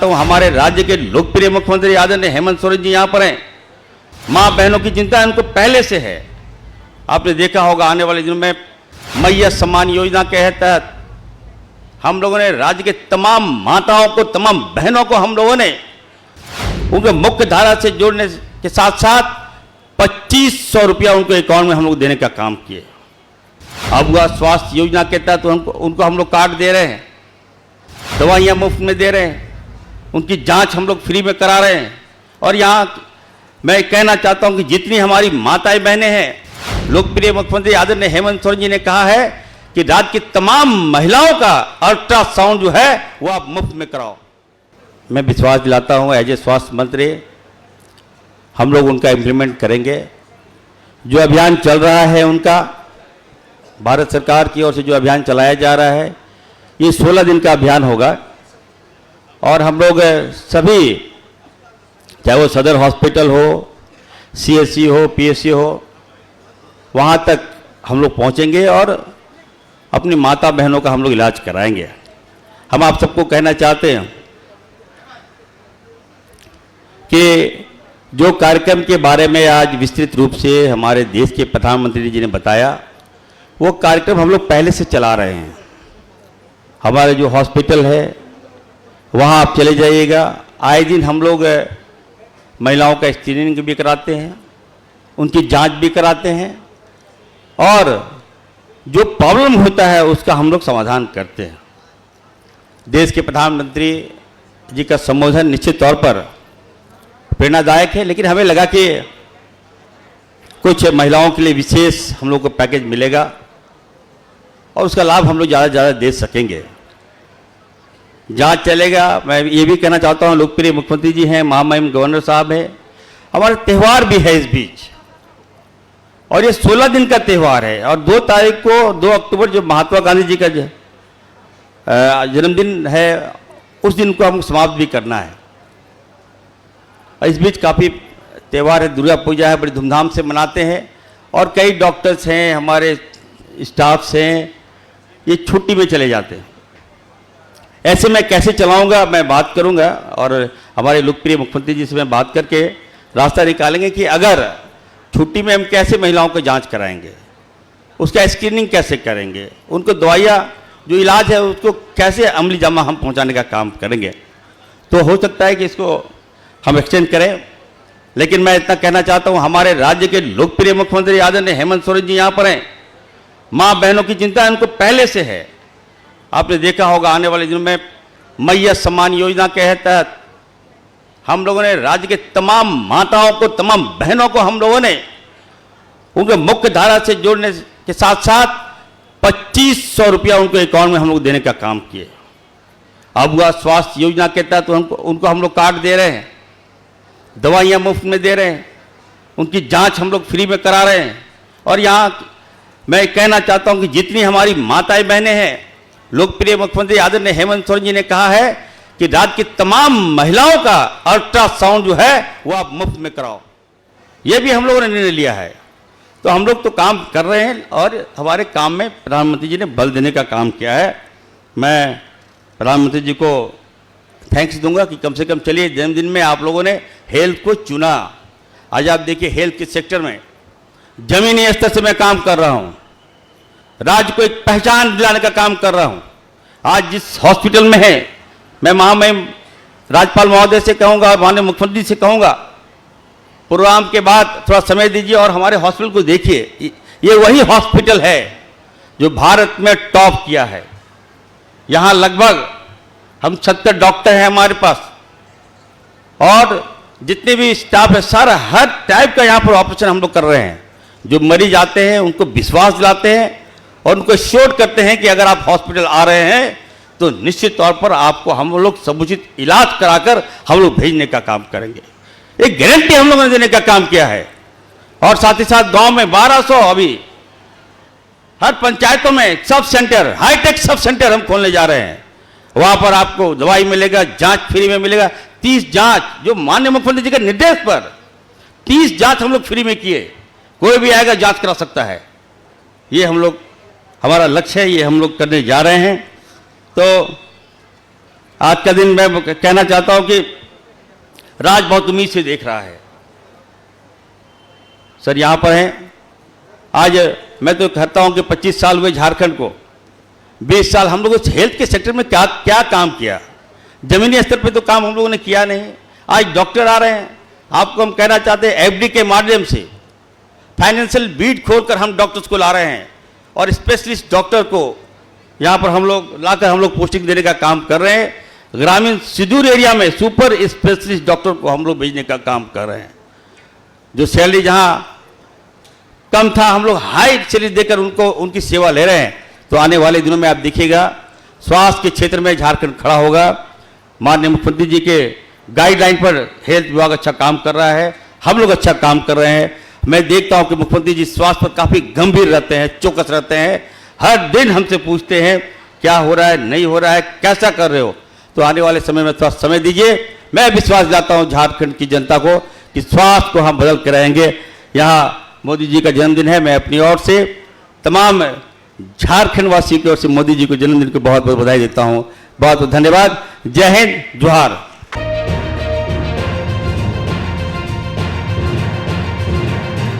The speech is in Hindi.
चाहता हूं, हमारे राज्य के लोकप्रिय मुख्यमंत्री आदरणीय हेमंत सोरेन जी यहां पर हैं। मां बहनों की चिंता उनको पहले से है। आपने देखा होगा आने वाले दिनों में मैया सम्मान योजना के तहत हम लोगों ने राज्य के तमाम माताओं को, तमाम बहनों को हम लोगों ने उनके मुख्य धारा से जोड़ने के साथ साथ 2500 रुपया उनको अकाउंट में हम लोग देने का काम किए। अब हुआ स्वास्थ्य योजना के तहत उनको हम लोग कार्ड दे रहे हैं, दवाइयाँ मुफ्त में दे रहे हैं, उनकी जांच हम लोग फ्री में करा रहे हैं। और यहाँ मैं कहना चाहता हूँ कि जितनी हमारी माताएं बहनें हैं, लोकप्रिय मुख्यमंत्री आदरणीय हेमंत सोरेन जी ने कहा है कि राज्य की तमाम महिलाओं का अल्ट्रासाउंड जो है वो आप मुफ्त में कराओ। मैं विश्वास दिलाता हूँ एज ए स्वास्थ्य मंत्री हम लोग उनका इम्प्लीमेंट करेंगे। जो अभियान चल रहा है उनका, भारत सरकार की ओर से जो अभियान चलाया जा रहा है, ये 16 दिन का अभियान होगा। और हम लोग सभी, चाहे वो सदर हॉस्पिटल हो, सीएससी हो, पीएससी हो, वहाँ तक हम लोग पहुँचेंगे और अपनी माता बहनों का हम लोग इलाज कराएंगे। हम आप सबको कहना चाहते हैं कि जो कार्यक्रम के बारे में आज विस्तृत रूप से हमारे देश के प्रधानमंत्री जी ने बताया, वो कार्यक्रम हम लोग पहले से चला रहे हैं। हमारे जो हॉस्पिटल है वहाँ आप चले जाइएगा, आए दिन हम लोग महिलाओं का स्क्रीनिंग भी कराते हैं, उनकी जांच भी कराते हैं और जो प्रॉब्लम होता है उसका हम लोग समाधान करते हैं। देश के प्रधानमंत्री जी का संबोधन निश्चित तौर पर प्रेरणादायक है, लेकिन हमें लगा कि कुछ महिलाओं के लिए विशेष हम लोग को पैकेज मिलेगा और उसका लाभ हम लोग ज़्यादा से ज़्यादा दे सकेंगे। जांच चलेगा। मैं ये भी कहना चाहता हूँ, लोकप्रिय मुख्यमंत्री जी हैं, महामहिम गवर्नर साहब हैं, हमारा त्यौहार भी है इस बीच, और ये 16 दिन का त्यौहार है। और 2 तारीख को, 2 अक्टूबर जो महात्मा गांधी जी का जन्मदिन है, उस दिन को हमको समाप्त भी करना है। इस बीच काफ़ी त्यौहार है, दुर्गा पूजा है, बड़ी धूमधाम से मनाते हैं और कई डॉक्टर्स हैं, हमारे स्टाफ्स हैं, ये छुट्टी में चले जाते हैं। ऐसे मैं कैसे चलाऊंगा, मैं बात करूंगा और हमारे लोकप्रिय मुख्यमंत्री जी से मैं बात करके रास्ता निकालेंगे कि अगर छुट्टी में हम कैसे महिलाओं को जांच कराएंगे, उसका स्क्रीनिंग कैसे करेंगे, उनको दवाइयाँ जो इलाज है उसको कैसे अमली जामा हम पहुँचाने का काम करेंगे। तो हो सकता है कि इसको हम एक्सटेंड करें, लेकिन मैं इतना कहना चाहता हूँ, हमारे राज्य के लोकप्रिय मुख्यमंत्री आदरणीय हेमंत सोरेन जी यहाँ पर हैं। माँ बहनों की चिंता उनको पहले से है। आपने देखा होगा आने वाले दिनों में मैया सम्मान योजना के तहत हम लोगों ने राज्य के तमाम माताओं को, तमाम बहनों को हम लोगों ने उनके मुख्य धारा से जोड़ने के साथ साथ 2500 रुपया उनको अकाउंट में हम लोग देने का काम किए। अब हुआ स्वास्थ्य योजना के तहत उनको हम लोग कार्ड दे रहे हैं, दवाइयाँ मुफ्त में दे रहे हैं, उनकी जांच हम लोग फ्री में करा रहे हैं। और यहाँ मैं कहना चाहता हूँ कि जितनी हमारी माताएं बहनें हैं, लोकप्रिय मुख्यमंत्री आदरणीय हेमंत सोरेन जी ने कहा है कि राज्य की तमाम महिलाओं का अल्ट्रासाउंड जो है वो आप मुफ्त में कराओ। ये भी हम लोगों ने निर्णय लिया है। तो हम लोग तो काम कर रहे हैं और हमारे काम में प्रधानमंत्री जी ने बल देने का काम किया है। मैं प्रधानमंत्री जी को थैंक्स दूंगा कि कम से कम चलिए जन्मदिन में आप लोगों ने हेल्थ को चुना। आज आप देखिए हेल्थ के सेक्टर में जमीनी स्तर से मैं काम कर रहा हूँ, राज्य को एक पहचान दिलाने का काम कर रहा हूँ। आज जिस हॉस्पिटल में है, मैं महामहिम राज्यपाल महोदय से कहूँगा, माननीय मुख्यमंत्री से कहूँगा, प्रोग्राम के बाद थोड़ा समय दीजिए और हमारे हॉस्पिटल को देखिए। ये वही हॉस्पिटल है जो भारत में टॉप किया है। यहाँ लगभग हम 70 डॉक्टर हैं हमारे पास और जितने भी स्टाफ है सारा हर टाइप का यहाँ पर ऑपरेशन हम लोग कर रहे हैं। जो मरीज आते हैं उनको विश्वास दिलाते हैं और उनको श्योर करते हैं कि अगर आप हॉस्पिटल आ रहे हैं तो निश्चित तौर पर आपको हम लोग समुचित इलाज कराकर हम लोग भेजने का काम करेंगे। एक गारंटी हम लोगों ने देने का काम किया है। और साथ ही साथ गांव में 1200 अभी हर पंचायतों में sub centre, hi tech sub centre हम खोलने जा रहे हैं। वहां पर आपको दवाई मिलेगा, जांच फ्री में मिलेगा। 30 जांच जो माननीय मुख्यमंत्री जी के निर्देश पर 30 जांच हम लोग फ्री में किए। कोई भी आएगा जांच करा सकता है। ये हम लोग, हमारा लक्ष्य है, ये हम लोग करने जा रहे हैं। तो आज का दिन मैं कहना चाहता हूं कि राज बहुत उम्मीद से देख रहा है। सर यहां पर हैं, आज मैं तो कहता हूं कि 25 साल हुए झारखंड को, 20 साल हम लोगों हेल्थ के सेक्टर में क्या क्या काम किया, जमीनी स्तर पे तो काम हम लोगों ने किया नहीं। आज डॉक्टर आ रहे हैं, आपको हम कहना चाहते हैं एफडी के माध्यम से फाइनेंशियल बीट खोलकर हम डॉक्टर्स को ला रहे हैं और स्पेशलिस्ट डॉक्टर को यहाँ पर हम लोग लाकर हम लोग पोस्टिंग देने का काम कर रहे हैं। ग्रामीण सुदूर एरिया में सुपर स्पेशलिस्ट डॉक्टर को हम लोग भेजने का काम कर रहे हैं। जो सैलरी जहाँ कम था हम लोग हाई सैलरी देकर उनको उनकी सेवा ले रहे हैं। तो आने वाले दिनों में आप देखिएगा स्वास्थ्य के क्षेत्र में झारखंड खड़ा होगा। माननीय मुख्यमंत्री जी के गाइडलाइन पर हेल्थ विभाग अच्छा काम कर रहा है, हम लोग अच्छा काम कर रहे हैं। मैं देखता हूं कि मुख्यमंत्री जी स्वास्थ्य पर काफ़ी गंभीर रहते हैं, चौकस रहते हैं। हर दिन हमसे पूछते हैं क्या हो रहा है, नहीं हो रहा है, कैसा कर रहे हो। तो आने वाले समय में थोड़ा समय दीजिए। मैं विश्वास दिलाता हूं झारखंड की जनता को कि स्वास्थ्य को हम बदल के रहेंगे। यहाँ मोदी जी का जन्मदिन है, मैं अपनी ओर से तमाम झारखंड वासी की ओर से मोदी जी को जन्मदिन की बहुत बहुत बधाई देता हूँ। बहुत बहुत धन्यवाद। जय हिंद, जोहार।